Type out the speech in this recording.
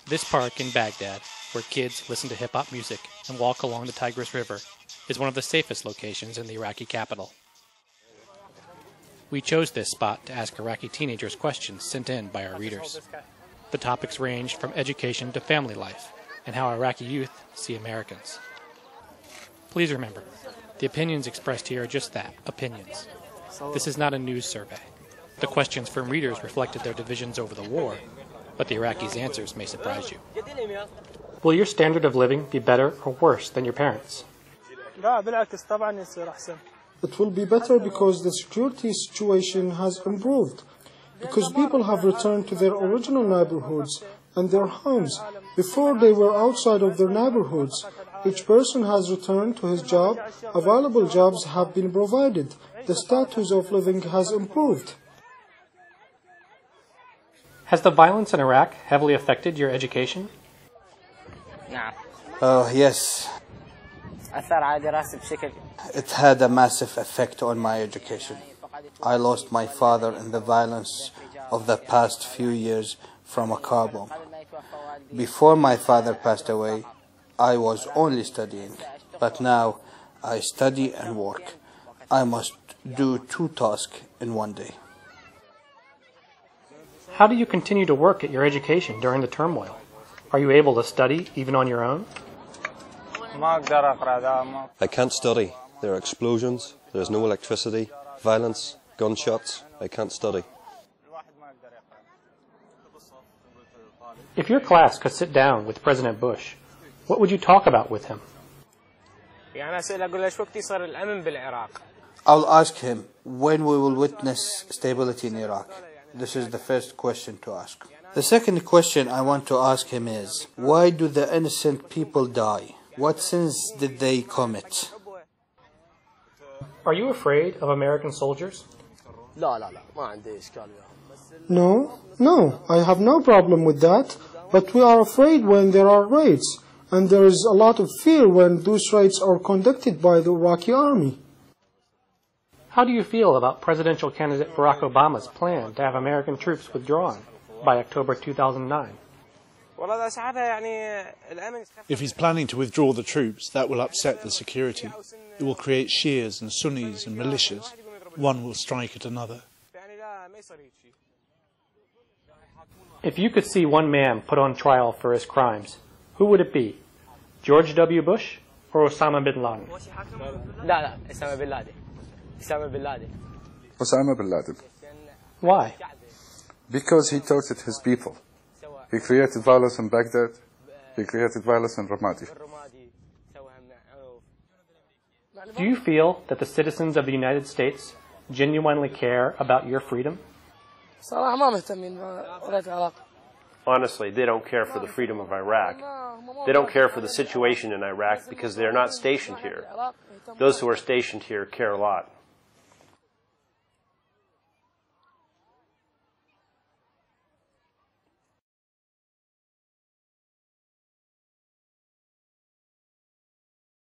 This park in Baghdad, where kids listen to hip-hop music and walk along the Tigris River, is one of the safest locations in the Iraqi capital. We chose this spot to ask Iraqi teenagers questions sent in by our readers. The topics ranged from education to family life, and how Iraqi youth see Americans. Please remember, the opinions expressed here are just that, opinions. This is not a news survey. The questions from readers reflected their divisions over the war, but the Iraqis' answers may surprise you. Will your standard of living be better or worse than your parents'? It will be better because the security situation has improved, because people have returned to their original neighborhoods and their homes. Before they were outside of their neighborhoods. Each person has returned to his job, available jobs have been provided, the status of living has improved. Has the violence in Iraq heavily affected your education? Oh, yes. It had a massive effect on my education. I lost my father in the violence of the past few years from a car bomb. Before my father passed away, I was only studying, but now I study and work. I must do 2 tasks in one day. How do you continue to work at your education during the turmoil? Are you able to study even on your own? I can't study. There are explosions, there's no electricity, violence, gunshots. I can't study. If your class could sit down with President Bush, what would you talk about with him? I'll ask him when we will witness stability in Iraq. This is the first question to ask. The second question I want to ask him is, why do the innocent people die? What sins did they commit? Are you afraid of American soldiers? No, I have no problem with that, but we are afraid when there are raids, and there is a lot of fear when those raids are conducted by the Iraqi army. How do you feel about presidential candidate Barack Obama's plan to have American troops withdrawn by October 2009? If he's planning to withdraw the troops, that will upset the security. It will create Shias and Sunnis and militias. One will strike at another. If you could see one man put on trial for his crimes, who would it be? George W. Bush or Osama bin Laden? Osama bin Laden. Why? Because he tortured his people. He created violence in Baghdad. He created violence in Ramadi. Do you feel that the citizens of the United States genuinely care about your freedom? Honestly, they don't care for the freedom of Iraq. They don't care for the situation in Iraq because they're not stationed here. Those who are stationed here care a lot.